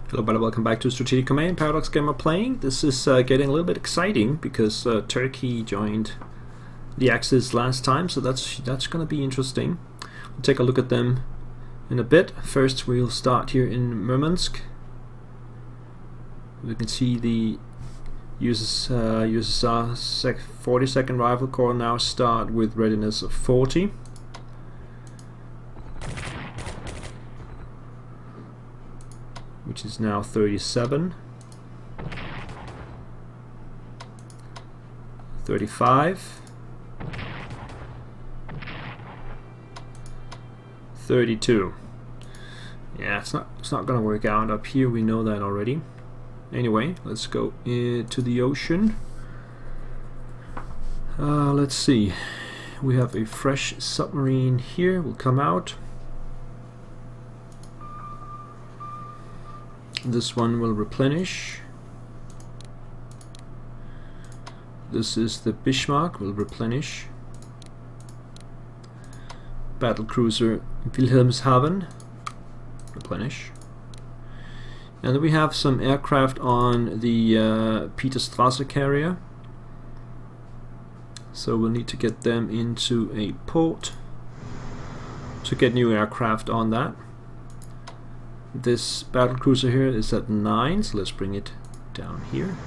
Hello, everybody. Welcome back to Strategic Command. Paradox Gamer playing. This is getting a little bit exciting because Turkey joined the Axis last time, so that's going to be interesting. We'll take a look at them in a bit. First, we'll start here in Murmansk. We can see the USSR 42nd Rifle Corps now start with readiness of 40. Which is now 37, 35, 32. Yeah, it's not gonna work out up here. We know that already. Anyway, let's go into the ocean. Let's see. We have a fresh submarine here. Will come out. This one will replenish. This is the Bismarck, will replenish. Battlecruiser Wilhelmshaven, replenish. And then we have some aircraft on the Peterstrasse carrier. So we'll need to get them into a port to get new aircraft on that. This battlecruiser here is at 9, so let's bring it down here.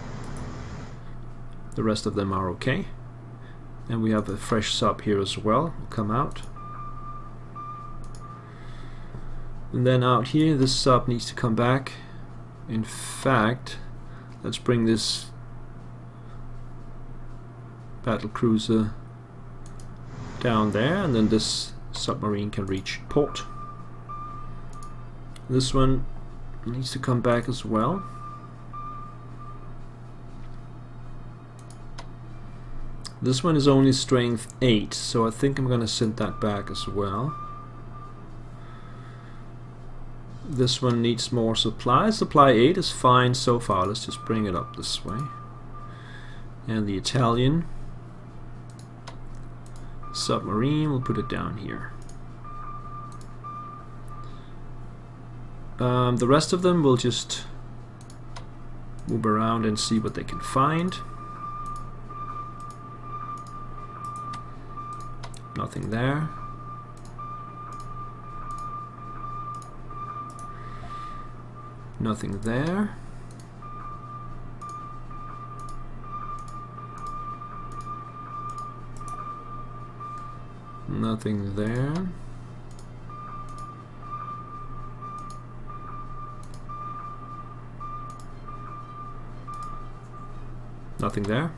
The rest of them are okay. And we have a fresh sub here as well, will come out. And then out here, this sub needs to come back. In fact, let's bring this battlecruiser down there, and then this submarine can reach port. This one needs to come back as well. This one is only strength 8, so I think I'm gonna send that back as well. This one needs more supply. Supply 8 is fine so far. Let's just bring it up this way. And the Italian submarine, we'll put it down here. The rest of them will just move around and see what they can find. Nothing there. Nothing there. Nothing there. Nothing there.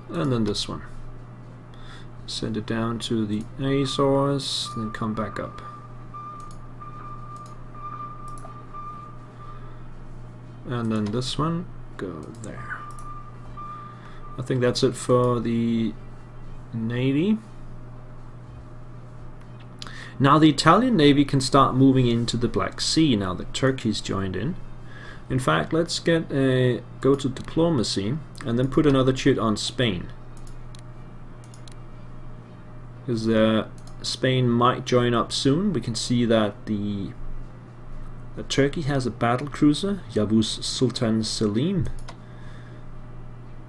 And then this one. Send it down to the Azores, then come back up. And then this one, go there. I think that's it for the Navy. Now the Italian Navy can start moving into the Black Sea now that Turkey's joined in. In fact, let's go to diplomacy and then put another chit on Spain. Because Spain might join up soon. We can see that Turkey has a battle cruiser, Yavuz Sultan Selim.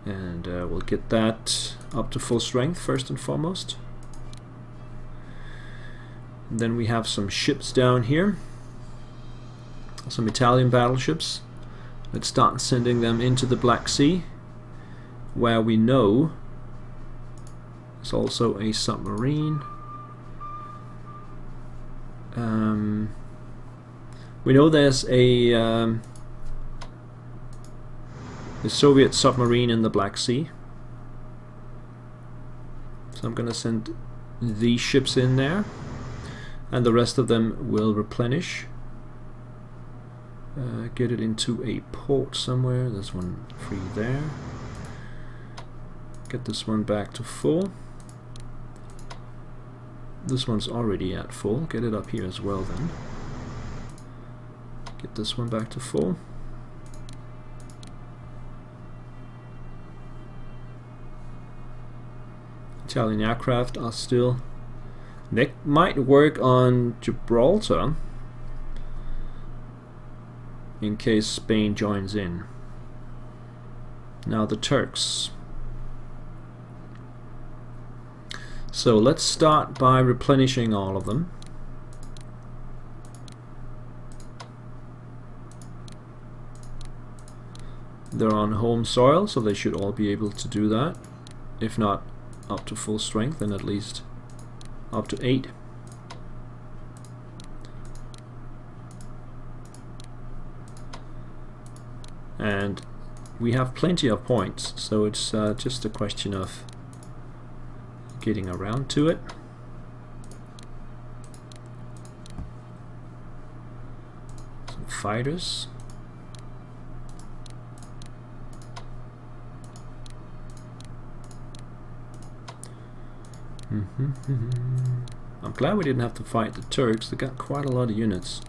And we'll get that up to full strength first and foremost. And then we have some ships down here, some Italian battleships. Let's start sending them into the Black Sea, where we know there's also a submarine. We know there's a Soviet submarine in the Black Sea. So I'm going to send these ships in there. And the rest of them will replenish. Get it into a port somewhere. There's one free there. Get this one back to full. This one's already at full. Get it up here as well then. Get this one back to full. Italian aircraft are still... They might work on Gibraltar in case Spain joins in. Now the Turks. So let's start by replenishing all of them. They're on home soil, so they should all be able to do that. If not up to full strength, then at least up to 8. And we have plenty of points, so it's just a question of getting around to it. Some fighters. I'm glad we didn't have to fight the Turks. They got quite a lot of units.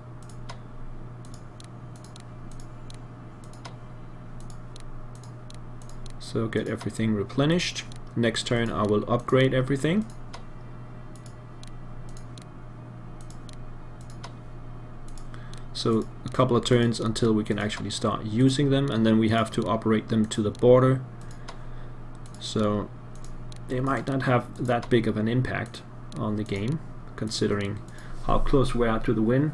So get everything replenished. Next turn I will upgrade everything. So a couple of turns until we can actually start using them, and then we have to operate them to the border. So they might not have that big of an impact on the game, considering how close we are to the win.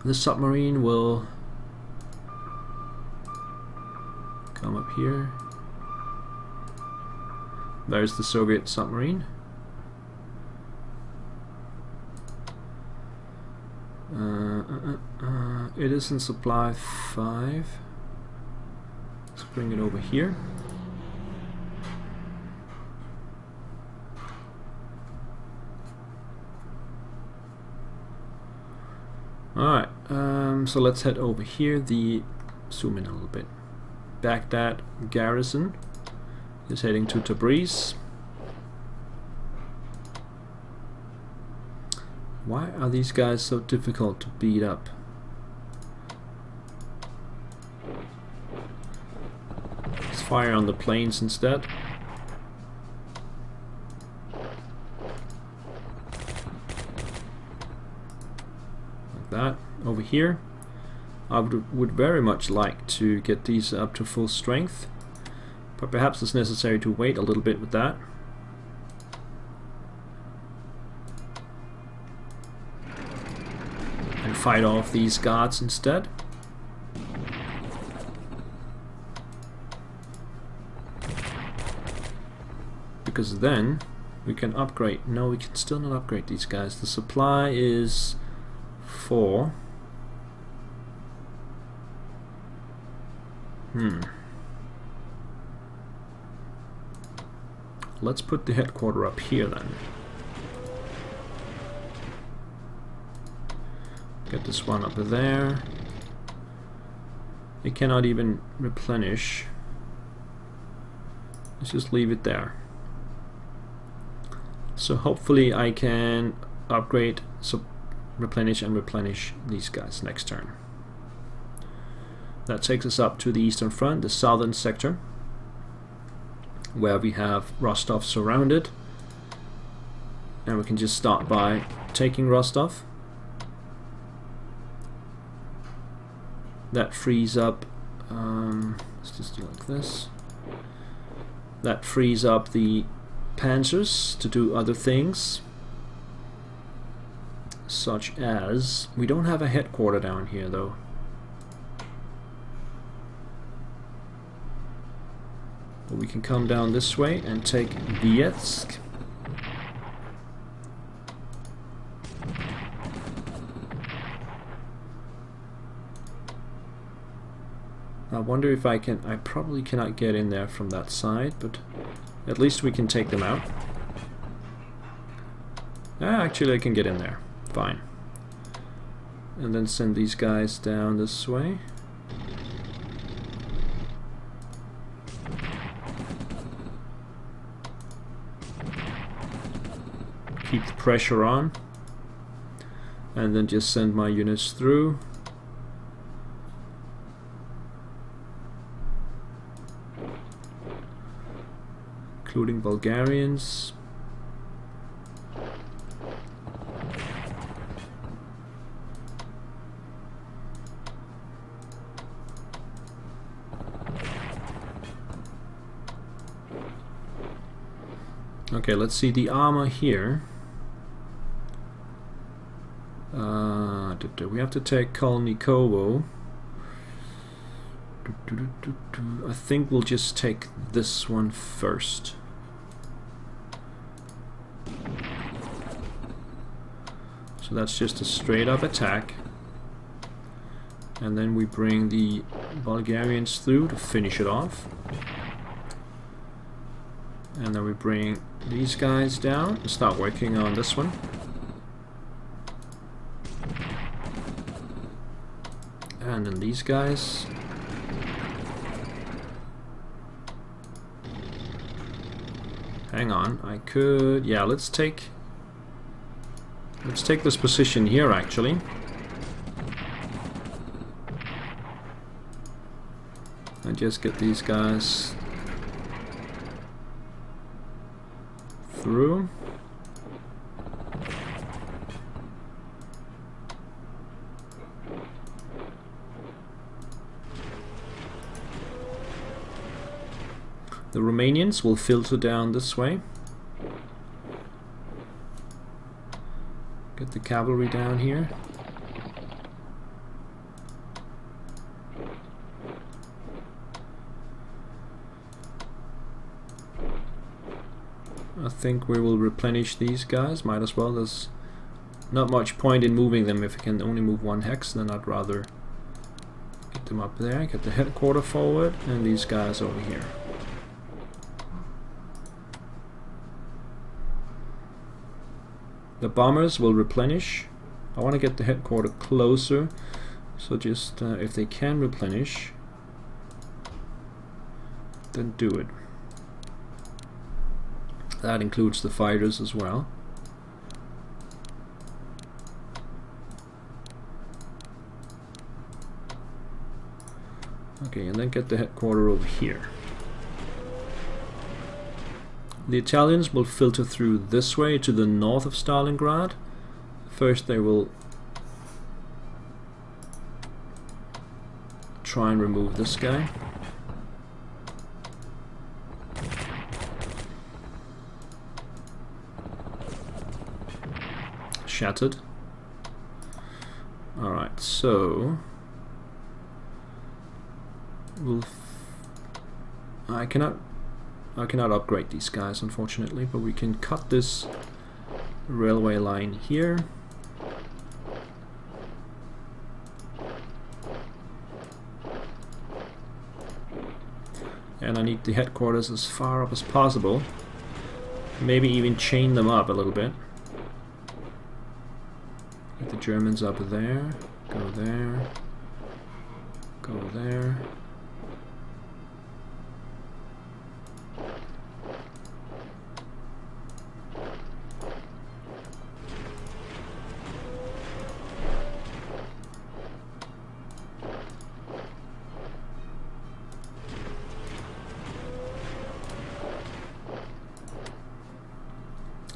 The submarine will come up here. There's the Soviet submarine. It is in supply 5. Let's bring it over here. Alright, so let's head over here. Zoom in a little bit. Baghdad garrison is heading to Tabriz. Why are these guys so difficult to beat up? Let's fire on the planes instead. Like that. Over here, I would very much like to get these up to full strength, but perhaps it's necessary to wait a little bit with that. And fight off these guards instead. Because then we can upgrade. No, we can still not upgrade these guys. The supply is 4. Let's put the headquarters up here then. Get this one up there. It cannot even replenish. Let's just leave it there. So hopefully I can upgrade, so replenish and replenish these guys next turn. That takes us up to the eastern front, the southern sector, where we have Rostov surrounded, and we can just start by taking Rostov. That frees up, let's just do like this. That frees up the panzers to do other things, such as, we don't have a headquarter down here though. But we can come down this way and take Vietsk. I wonder if I can. I probably cannot get in there from that side, but at least we can take them out. Actually I can get in there. Fine. And then send these guys down this way. Keep the pressure on. And then just send my units through. including Bulgarians. Okay, let's see the armor here. We have to take Kolnikovo. I think we'll just take this one first. So that's just a straight up attack. And then we bring the Bulgarians through to finish it off. And then we bring these guys down and start working on this one. And then these guys. Hang on, I could... yeah, let's take this position here actually. And just get these guys through. The Romanians will filter down this way. Get the cavalry down here. I think we will replenish these guys. Might as well. There's not much point in moving them if we can only move one hex. Then I'd rather get them up there. Get the headquarter forward and these guys over here. The bombers will replenish. I want to get the headquarter closer, so just if they can replenish, then do it. That includes the fighters as well. Okay, and then get the headquarter over here. The Italians will filter through this way to the north of Stalingrad. First they will try and remove this guy. Shattered. Alright, so I cannot upgrade these guys unfortunately, but we can cut this railway line here. And I need the headquarters as far up as possible. Maybe even chain them up a little bit. Get the Germans up there, go there, go there.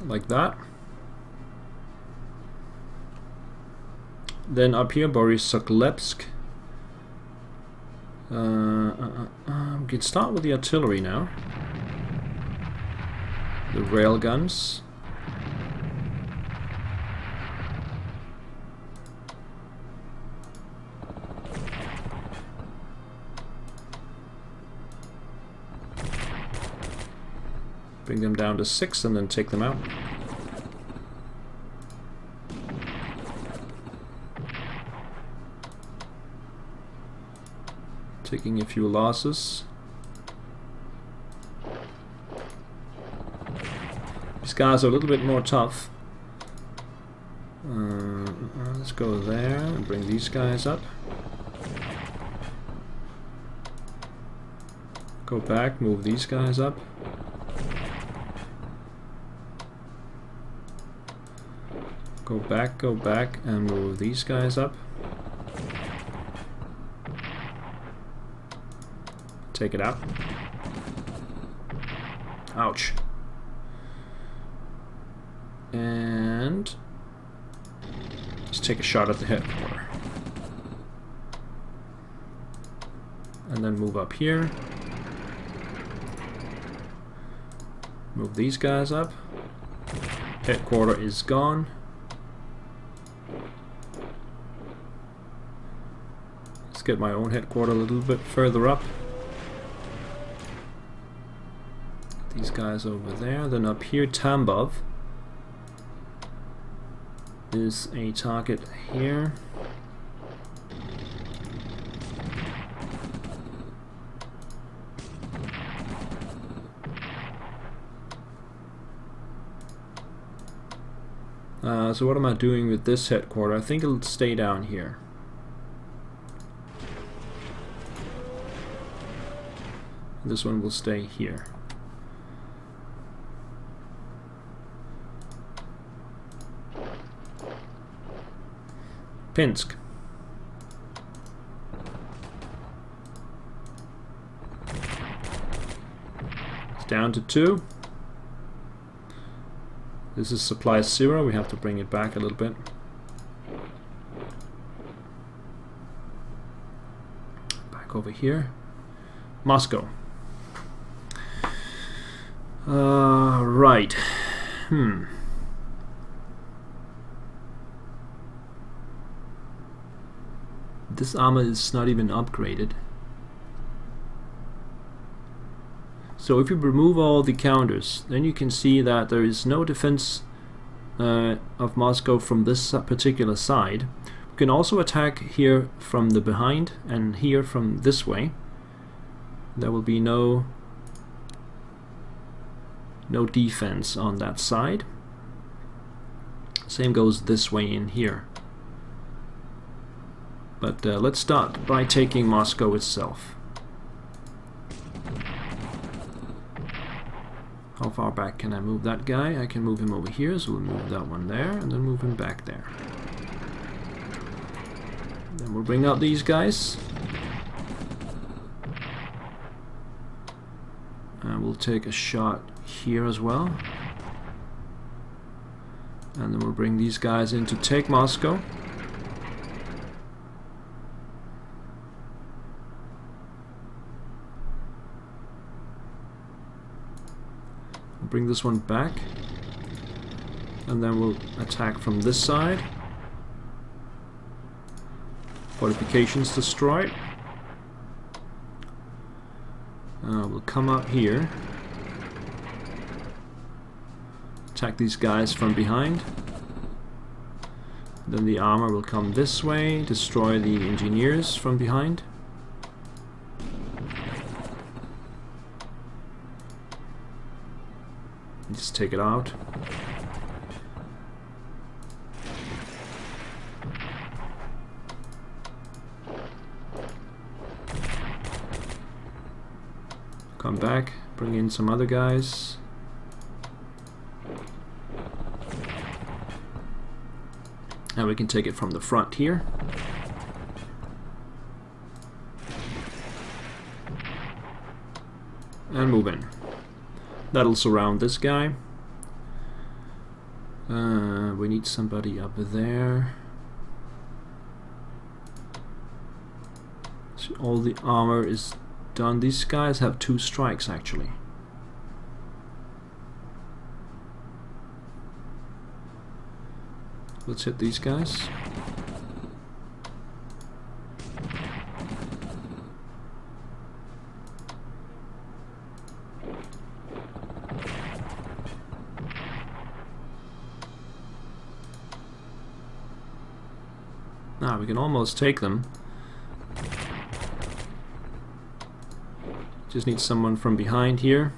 Like that. Then up here, Boris-Sokolevsk. We can start with the artillery now. The rail guns. Bring them down to 6 and then take them out. Taking a few losses. These guys are a little bit more tough. Let's go there and bring these guys up. Go back, move these guys up. Go back and move these guys up. Take it out. Ouch. And let's take a shot at the headquarters. And then move up here. Move these guys up. Headquarters is gone. Let's get my own headquarters a little bit further up. These guys over there. Then up here, Tambov is a target here. So what am I doing with this headquarters? I think it'll stay down here. This one will stay here. Pinsk. It's down to 2. This is supply 0, we have to bring it back a little bit. Back over here. Moscow. Right. This armor is not even upgraded. So if you remove all the counters, then you can see that there is no defense of Moscow from this particular side. We can also attack here from the behind and here from this way. There will be no defense on that side. Same goes this way in here. But let's start by taking Moscow itself. How far back can I move that guy? I can move him over here, so we'll move that one there, and then move him back there. Then we'll bring out these guys. And we'll take a shot here as well. And then we'll bring these guys in to take Moscow. Bring this one back, and then we'll attack from this side. Fortifications destroyed. We'll come up here, attack these guys from behind. Then the armor will come this way, destroy the engineers from behind. Just take it out. Come back, bring in some other guys. And we can take it from the front here. And move in. That'll surround this guy. We need somebody up there. So all the armor is done. These guys have 2 strikes actually. Let's hit these guys. Now we can almost take them. Just need someone from behind here.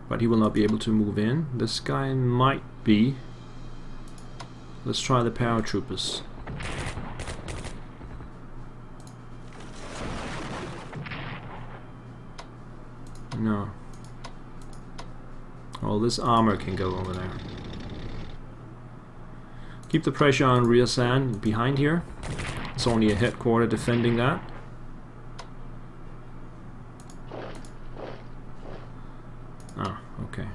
But he will not be able to move in. This guy might be. Let's try the paratroopers. No. Well, this armor can go over there. Keep the pressure on Ryazan behind here. It's only a headquarter defending that. Oh, okay.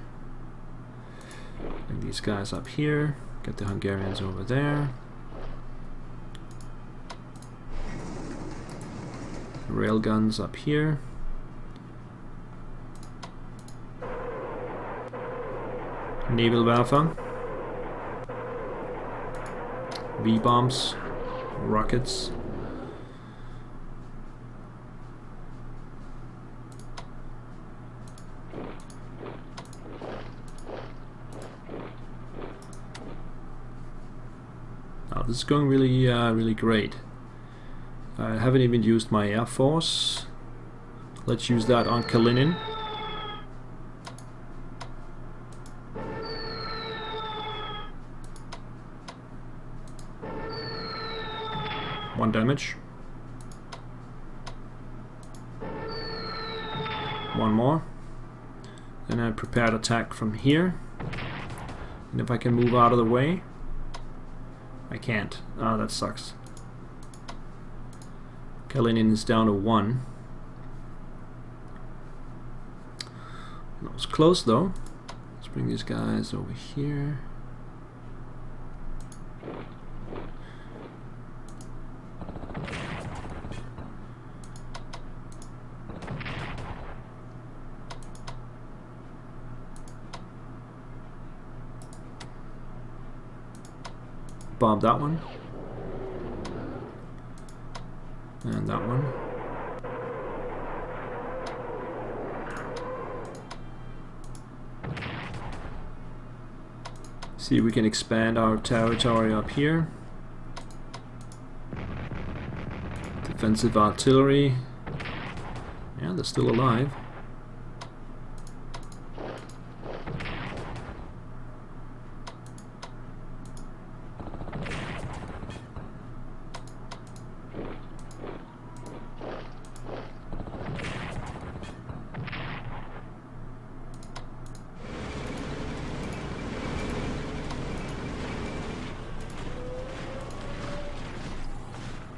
Bring these guys up here. Get the Hungarians over there. Railguns up here. Naval Waffe. V-bombs. Rockets. Oh, this is going really, really great. I haven't even used my Air Force. Let's use that on Kalinin. One damage. One more. Then I prepared attack from here. And if I can move out of the way. I can't. Ah, that sucks. Kalinin is down to 1. That was close though. Let's bring these guys over here. Bomb that one. And that one. See if we can expand our territory up here. Defensive artillery. Yeah, they're still alive.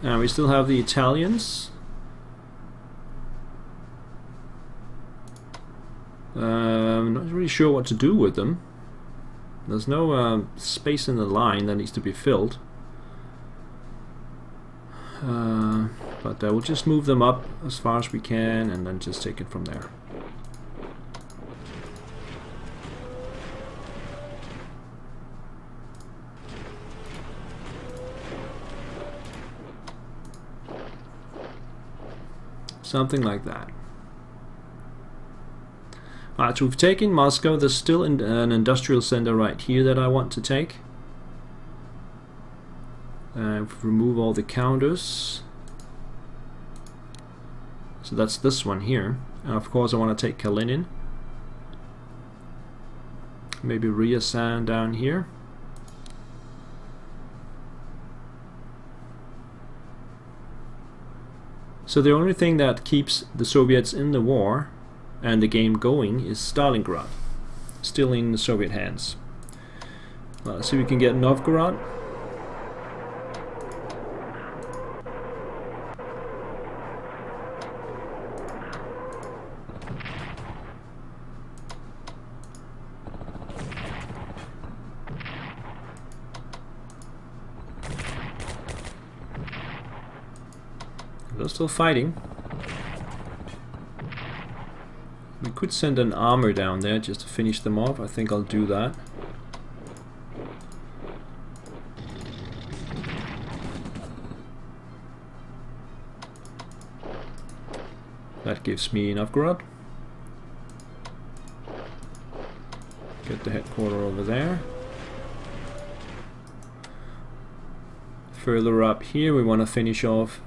Now we still have the Italians. I'm not really sure what to do with them. There's no space in the line that needs to be filled. But we'll just move them up as far as we can and then just take it from there. Something like that. Alright, so we've taken Moscow. There's still an industrial center right here that I want to take. Remove all the counters. So that's this one here. And of course I want to take Kalinin. Maybe Ryazan down here. So the only thing that keeps the Soviets in the war and the game going is Stalingrad, still in the Soviet hands. Let's see if we can get Novgorod. They're still fighting. We could send an armor down there just to finish them off. I think I'll do that. That gives me Novgorod. Get the headquarters over there. Further up here we want to finish off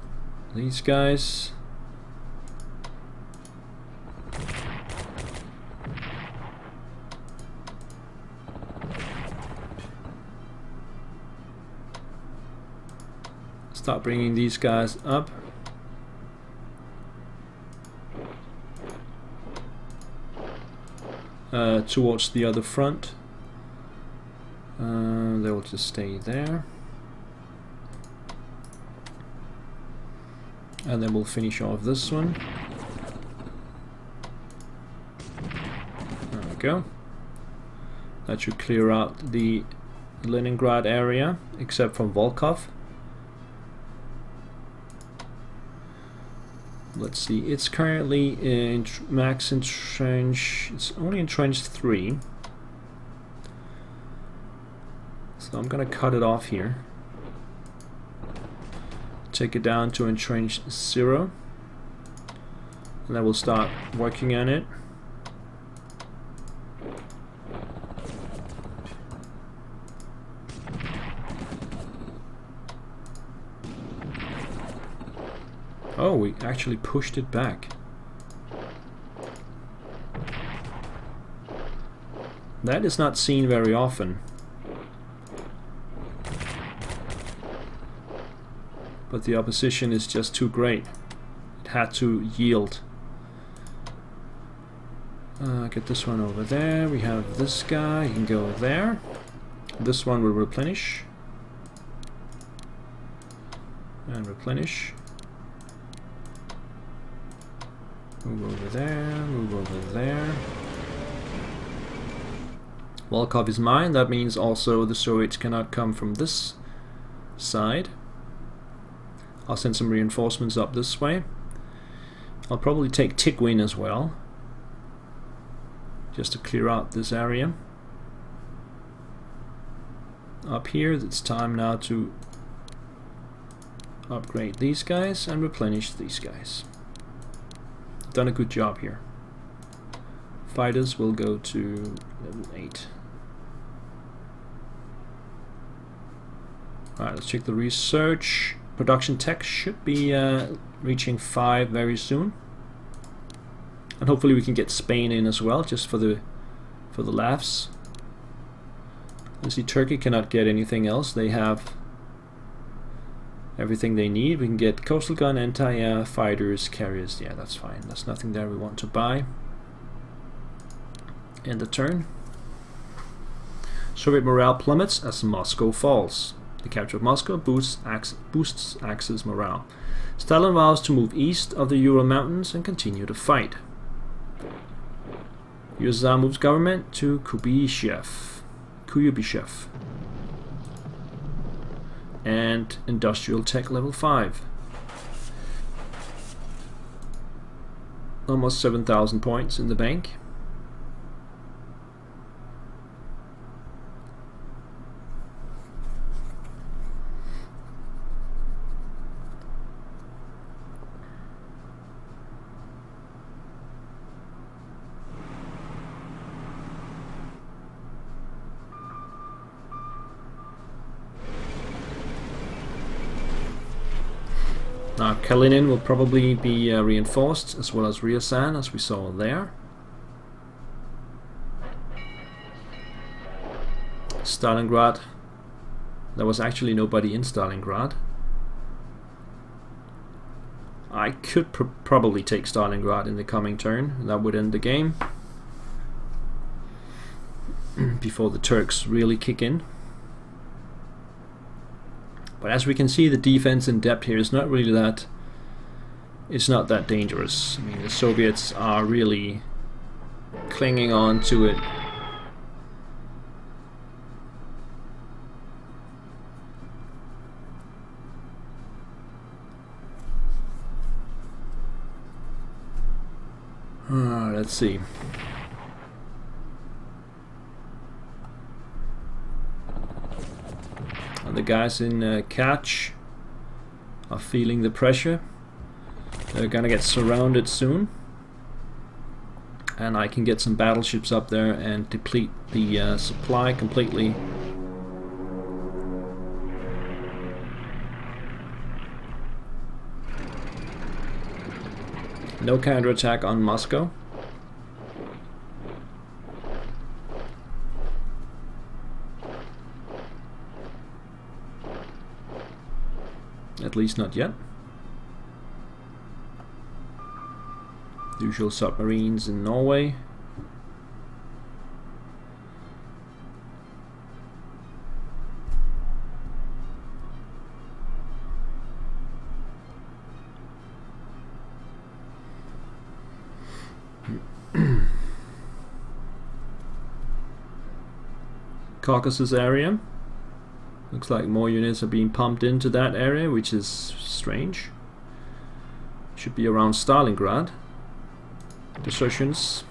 these guys. Start bringing these guys up. Towards the other front. They will just stay there. And then we'll finish off this one. go. That should clear out the Leningrad area, except from Volkov. Let's see, it's currently in max entrench. It's only entrenched 3. So I'm gonna cut it off here. Take it down to entrench 0. And then we'll start working on it. Oh, we actually pushed it back. That is not seen very often. But the opposition is just too great. It had to yield. Get this one over there. We have this guy. He can go there. This one will replenish. And replenish. Move over there. Move over there. Volkov is mine. That means also the Soviets cannot come from this side. I'll send some reinforcements up this way. I'll probably take Tigwin as well, just to clear out this area. Up here, it's time now to upgrade these guys and replenish these guys. Done a good job here. Fighters will go to level 8. Alright, let's check the research. Production tech should be reaching 5 very soon. And hopefully we can get Spain in as well, just for the laughs. You see, Turkey cannot get anything else. They have everything they need. We can get coastal gun, anti-air, fighters, carriers. Yeah, that's fine. There's nothing there we want to buy. End the turn. Soviet morale plummets as Moscow falls. The capture of Moscow boosts Axis morale. Stalin vows to move east of the Ural Mountains and continue to fight. USSR moves government to Kuyubyshev. And industrial tech level 5. Almost 7,000 points in the bank. Now Kalinin will probably be reinforced, as well as Ryazan, as we saw there. Stalingrad. There was actually nobody in Stalingrad. I could probably take Stalingrad in the coming turn. That would end the game before the Turks really kick in. But as we can see, the defense in depth here is not really that. It's not that dangerous. I mean, the Soviets are really clinging on to it. Let's see. The guys in Catch are feeling the pressure. They're gonna get surrounded soon, and I can get some battleships up there and deplete the supply completely. No counterattack on Moscow. At least not yet. Usual submarines in Norway. Caucasus area. Looks like more units are being pumped into that area, which is strange. Should be around Stalingrad. Desertions.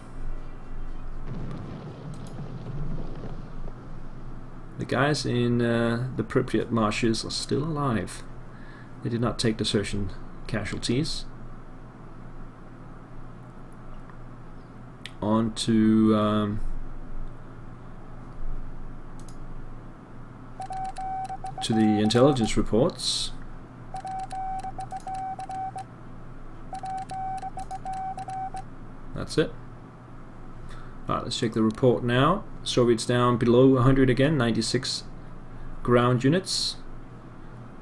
The guys in the Pripyat marshes are still alive. They did not take desertion casualties. On to the intelligence reports. That's it. Alright, let's check the report now. Soviets down below 100 again, 96 ground units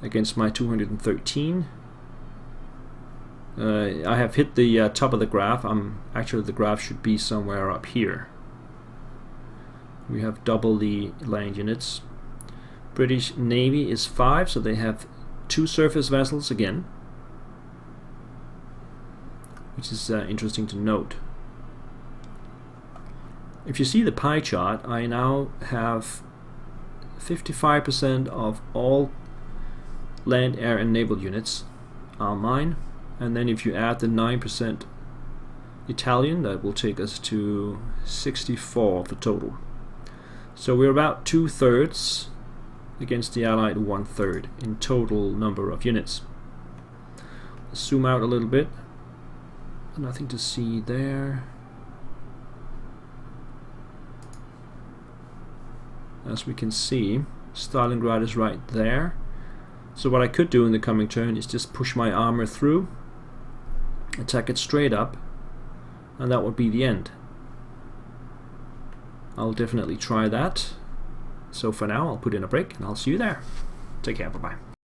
against my 213. I have hit the top of the graph. Actually, the graph should be somewhere up here. We have double the land units. British Navy is 5, so they have 2 surface vessels again, which is interesting to note. If you see the pie chart, I now have 55% of all land, air and naval units are mine, and then if you add the 9% Italian, that will take us to 64 of the total. So we're about 2/3 against the Allied 1/3 in total number of units. Let's zoom out a little bit. Nothing to see there. As we can see, Stalingrad is right there. So what I could do in the coming turn is just push my armor through, attack it straight up, and that would be the end. I'll definitely try that. So for now, I'll put in a break and I'll see you there. Take care, bye-bye.